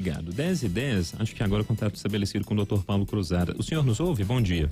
Obrigado. 10h10, acho que agora o contato estabelecido com o Dr. Paulo Cruzada. O senhor nos ouve? Bom dia.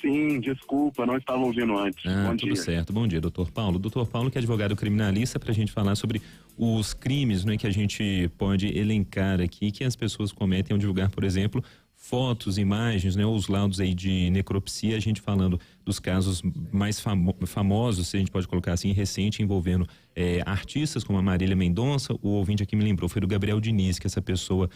Sim, desculpa, não estava ouvindo antes. Bom tudo dia. certo. Bom dia, doutor Paulo. Doutor Paulo, que é advogado criminalista, para a gente falar sobre os crimes, né, que a gente pode elencar aqui, que as pessoas cometem ao divulgar, por exemplo, fotos, imagens, né, os laudos aí de necropsia, a gente falando dos casos mais famosos, se a gente pode colocar assim, recente, envolvendo artistas como a Marília Mendonça. O ouvinte aqui me lembrou, foi do Gabriel Diniz, que essa pessoa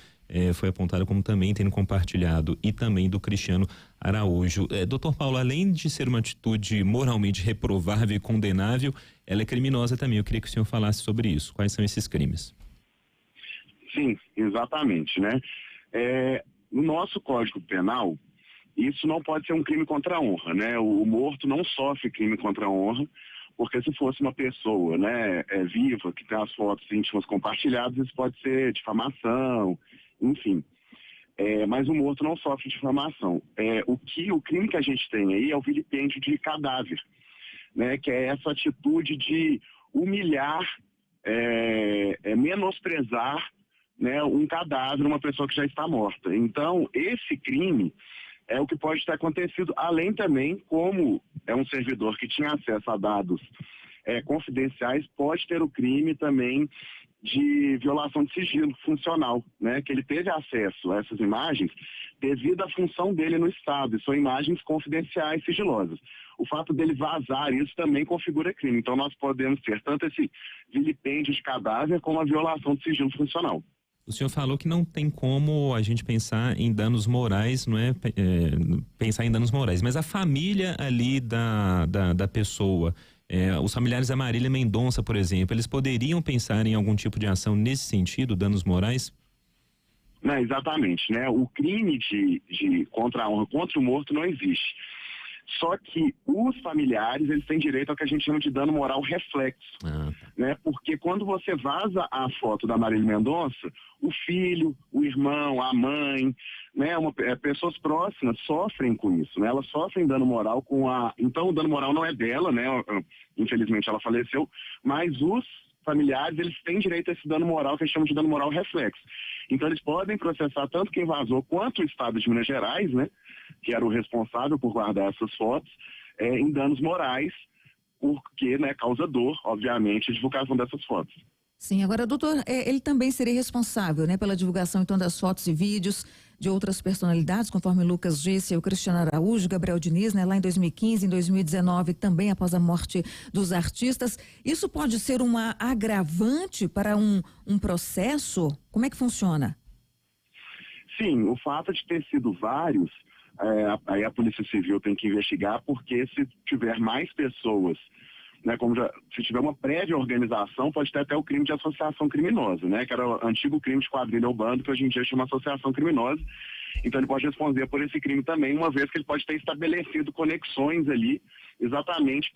foi apontada como também tendo compartilhado, e também do Cristiano Araújo. Doutor Paulo, além de ser uma atitude moralmente reprovável e condenável, ela é criminosa também. Eu queria que o senhor falasse sobre isso. Quais são esses crimes? Sim, exatamente, né? No nosso Código Penal, isso não pode ser um crime contra a honra, né? O morto não sofre crime contra a honra, porque se fosse uma pessoa, né, viva, que tem as fotos íntimas compartilhadas, isso pode ser difamação, enfim. Mas o morto não sofre difamação. O crime que a gente tem aí é o vilipêndio de cadáver, né? Que é essa atitude de humilhar, menosprezar, né, um cadáver, uma pessoa que já está morta. Então, esse crime é o que pode ter acontecido, além também, como é um servidor que tinha acesso a dados confidenciais, pode ter o crime também de violação de sigilo funcional, né, que ele teve acesso a essas imagens devido à função dele no Estado, e são imagens confidenciais, sigilosas. O fato dele vazar isso também configura crime. Então, nós podemos ter tanto esse vilipêndio de cadáver como a violação de sigilo funcional. O senhor falou que não tem como a gente pensar em danos morais, não é? Pensar em danos morais, mas a família ali da pessoa, os familiares da Marília Mendonça, por exemplo, eles poderiam pensar em algum tipo de ação nesse sentido, danos morais? Não, exatamente, né? O crime de contra a honra, contra o morto não existe. Só que os familiares, eles têm direito ao que a gente chama de dano moral reflexo, né? Porque quando você vaza a foto da Marília Mendonça, o filho, o irmão, a mãe, né? Pessoas próximas sofrem com isso, né? Elas sofrem dano moral então o dano moral não é dela, né? Infelizmente ela faleceu, mas os familiares, eles têm direito a esse dano moral que a gente chama de dano moral reflexo. Então eles podem processar tanto quem vazou quanto o Estado de Minas Gerais, né, que era o responsável por guardar essas fotos, em danos morais, porque, né, causa dor, obviamente, a divulgação dessas fotos. Sim, agora, doutor, ele também seria responsável, né, pela divulgação, então, das fotos e vídeos de outras personalidades, conforme o Lucas disse, o Cristiano Araújo, Gabriel Diniz, né, lá em 2015, em 2019, também após a morte dos artistas. Isso pode ser uma agravante para um processo? Como é que funciona? Sim, o fato de ter sido vários, aí a Polícia Civil tem que investigar, porque se tiver mais pessoas, né, se tiver uma prévia organização, pode ter até o crime de associação criminosa, né, que era o antigo crime de quadrilha ou bando, que hoje em dia chama associação criminosa. Então ele pode responder por esse crime também, uma vez que ele pode ter estabelecido conexões ali, exatamente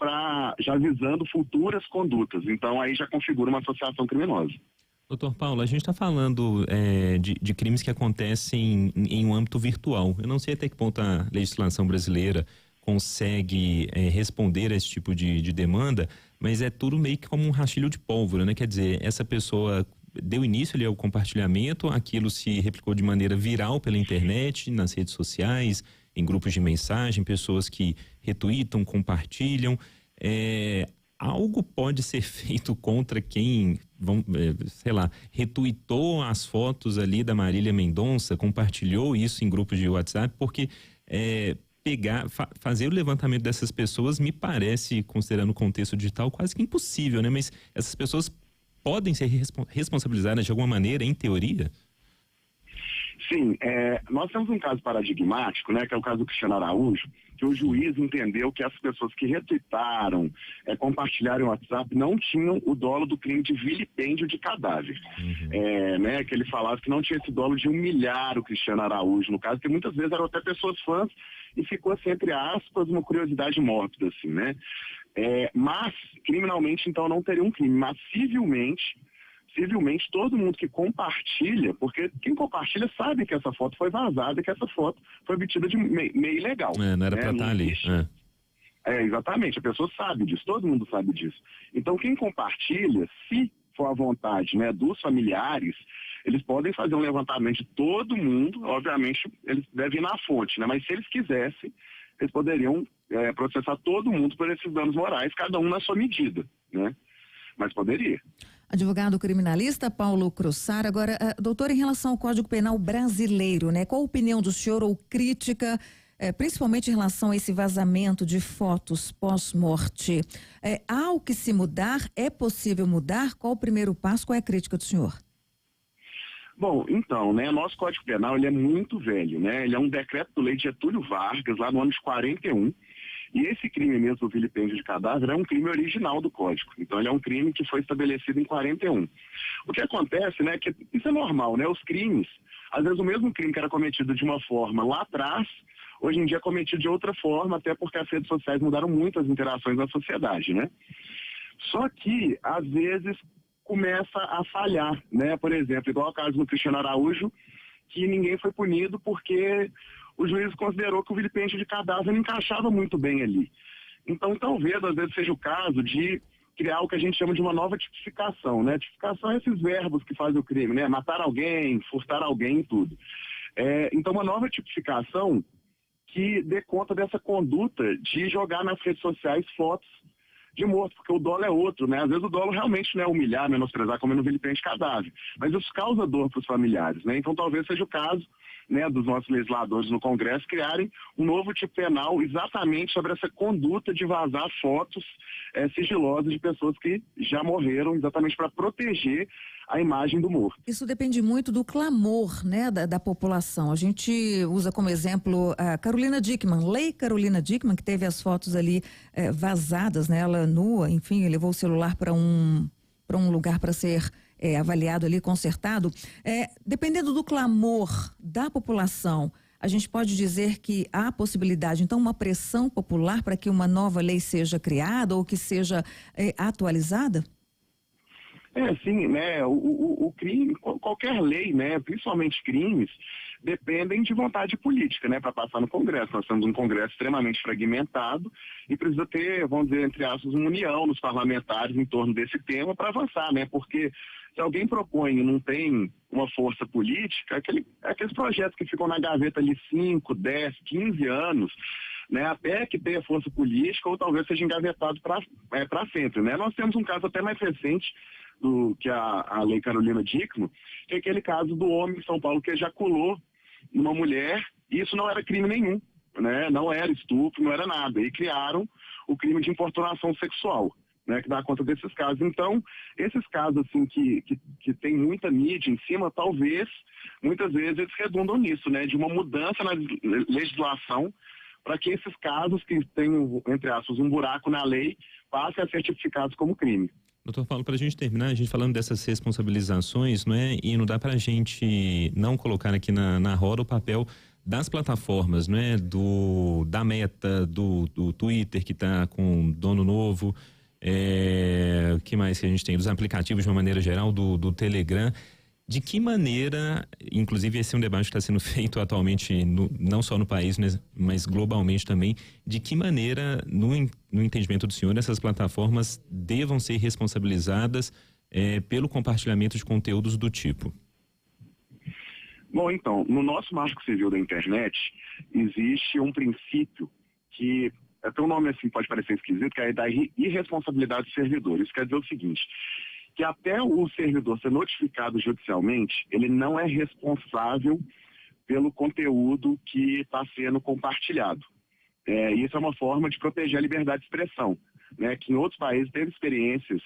já visando futuras condutas. Então aí já configura uma associação criminosa. Doutor Paulo, a gente está falando de crimes que acontecem em um âmbito virtual. Eu não sei até que ponto a legislação brasileira consegue responder a esse tipo de demanda, mas é tudo meio que como um rastilho de pólvora, né? Quer dizer, essa pessoa deu início ali ao compartilhamento, aquilo se replicou de maneira viral pela internet, nas redes sociais, em grupos de mensagem, pessoas que retweetam, compartilham. Algo pode ser feito contra quem, retweetou as fotos ali da Marília Mendonça, compartilhou isso em grupos de WhatsApp, porque fazer o levantamento dessas pessoas me parece, considerando o contexto digital, quase que impossível, né? Mas essas pessoas podem ser responsabilizadas de alguma maneira, em teoria? Sim, nós temos um caso paradigmático, né, que é o caso do Cristiano Araújo, que o juiz entendeu que as pessoas que retweetaram, compartilharam o WhatsApp, não tinham o dolo do crime de vilipêndio de cadáver. Né, que ele falava que não tinha esse dolo de humilhar o Cristiano Araújo, no caso, que muitas vezes eram até pessoas fãs, e ficou assim, entre aspas, uma curiosidade mórbida, assim, né? Mas, criminalmente, então, não teria um crime, mas civilmente, todo mundo que compartilha, porque quem compartilha sabe que essa foto foi vazada, que essa foto foi obtida de meio ilegal. Não era pra estar ali. Exatamente, a pessoa sabe disso, todo mundo sabe disso. Então quem compartilha, se for à vontade, né, dos familiares, eles podem fazer um levantamento de todo mundo, obviamente eles devem ir na fonte, né? Mas se eles quisessem, eles poderiam processar todo mundo por esses danos morais, cada um na sua medida, né? Mas poderia. Advogado criminalista Paulo Crossar, agora, doutor, em relação ao Código Penal brasileiro, né? Qual a opinião do senhor ou crítica, principalmente em relação a esse vazamento de fotos pós-morte? Há o que se mudar? É possível mudar? Qual o primeiro passo? Qual é a crítica do senhor? Bom, então, né, nosso Código Penal, ele é muito velho, né? Ele é um decreto-lei de Getúlio Vargas, lá no ano de 41, e esse crime mesmo, o vilipêndio de cadáver, é um crime original do Código. Então, ele é um crime que foi estabelecido em 41. O que acontece, né, que isso é normal, né? Os crimes, às vezes o mesmo crime que era cometido de uma forma lá atrás, hoje em dia é cometido de outra forma, até porque as redes sociais mudaram muito as interações na sociedade, né? Só que, às vezes, começa a falhar, né? Por exemplo, igual o caso do Cristiano Araújo, que ninguém foi punido porque o juiz considerou que o vilipêndio de cadáver não encaixava muito bem ali. Então, talvez, às vezes, seja o caso de criar o que a gente chama de uma nova tipificação, né? Tipificação é esses verbos que fazem o crime, né? Matar alguém, furtar alguém e tudo. Então, uma nova tipificação que dê conta dessa conduta de jogar nas redes sociais fotos de morto, porque o dolo é outro, né? Às vezes o dolo realmente não é humilhar, menosprezar, como no vilipêndio de cadáver, mas isso causa dor para os familiares, né? Então talvez seja o caso, né, dos nossos legisladores no Congresso criarem um novo tipo penal exatamente sobre essa conduta de vazar fotos sigilosas de pessoas que já morreram, exatamente para proteger a imagem do morto. Isso depende muito do clamor, né, da população. A gente usa como exemplo a Carolina Dickmann, Lei Carolina Dickmann, que teve as fotos ali vazadas, né, ela nua, enfim, levou o celular para um lugar para ser avaliado ali, consertado. Dependendo do clamor da população, a gente pode dizer que há possibilidade, então, uma pressão popular para que uma nova lei seja criada ou que seja atualizada? Sim, né, o crime, qualquer lei, né, principalmente crimes, dependem de vontade política, né, para passar no Congresso. Nós temos um Congresso extremamente fragmentado e precisa ter, vamos dizer, entre aspas, uma união nos parlamentares em torno desse tema para avançar, né, porque se alguém propõe e não tem uma força política, aqueles projetos que ficam na gaveta ali 5, 10, 15 anos, né, até que tenha força política ou talvez seja engavetado para sempre, né. Nós temos um caso até mais recente, que a Lei Carolina Dickmann, que é aquele caso do homem em São Paulo que ejaculou numa mulher, e isso não era crime nenhum, né? Não era estupro, não era nada, e criaram o crime de importunação sexual, né? Que dá conta desses casos. Então, esses casos assim que tem muita mídia em cima, talvez, muitas vezes eles redundam nisso, né? De uma mudança na legislação para que esses casos que têm, entre aspas, um buraco na lei, passem a ser tipificados como crime. Doutor Paulo, para a gente terminar, a gente falando dessas responsabilizações, não é? E não dá para a gente não colocar aqui na roda o papel das plataformas, não é? Da Meta, do Twitter, que está com dono novo, que mais que a gente tem? Dos aplicativos de uma maneira geral, do Telegram. De que maneira, inclusive esse é um debate que está sendo feito atualmente, não só no país, mas globalmente também, de que maneira, no entendimento do senhor, essas plataformas devam ser responsabilizadas pelo compartilhamento de conteúdos do tipo? Bom, então, no nosso Marco Civil da Internet, existe um princípio que, até um nome assim pode parecer esquisito, que é da irresponsabilidade do servidor. Isso quer dizer o seguinte, que até o servidor ser notificado judicialmente, ele não é responsável pelo conteúdo que está sendo compartilhado. Isso é uma forma de proteger a liberdade de expressão, né? Que em outros países teve experiências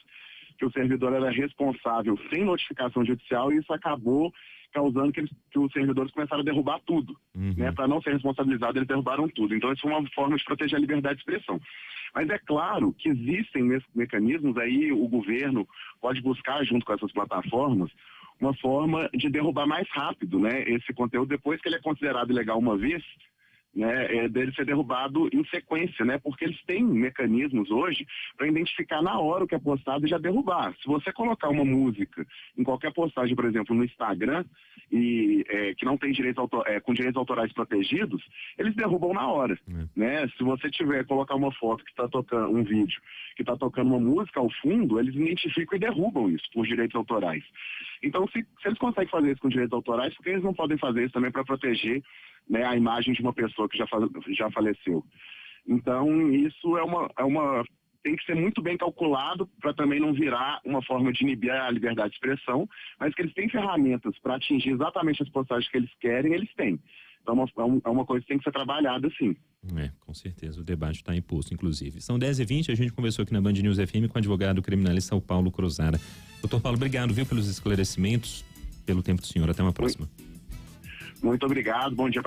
que o servidor era responsável sem notificação judicial e isso acabou causando que os servidores começaram a derrubar tudo. Né? Para não ser responsabilizado, eles derrubaram tudo. Então, isso é uma forma de proteger a liberdade de expressão. Mas é claro que existem mecanismos, aí o governo pode buscar, junto com essas plataformas, uma forma de derrubar mais rápido, né, esse conteúdo, depois que ele é considerado ilegal uma vez, né, dele ser derrubado em sequência, né, porque eles têm mecanismos hoje para identificar na hora o que é postado e já derrubar. Se você colocar uma música em qualquer postagem, por exemplo, no Instagram, e que não tem com direitos autorais protegidos, eles derrubam na hora, né? Se você colocar uma foto que está tocando, um vídeo que está tocando uma música ao fundo, eles identificam e derrubam isso por direitos autorais. Então, se eles conseguem fazer isso com direitos autorais, por que eles não podem fazer isso também para proteger, né, a imagem de uma pessoa que já faleceu? Então, isso tem que ser muito bem calculado para também não virar uma forma de inibir a liberdade de expressão, mas que eles têm ferramentas para atingir exatamente as postagens que eles querem, eles têm. Então, é uma coisa que tem que ser trabalhada, sim. Com certeza, o debate está imposto, inclusive. São 10h20, a gente conversou aqui na Band News FM com o advogado criminalista Paulo Cruzara. Doutor Paulo, obrigado, viu, pelos esclarecimentos, pelo tempo do senhor. Até uma próxima. Muito obrigado, bom dia.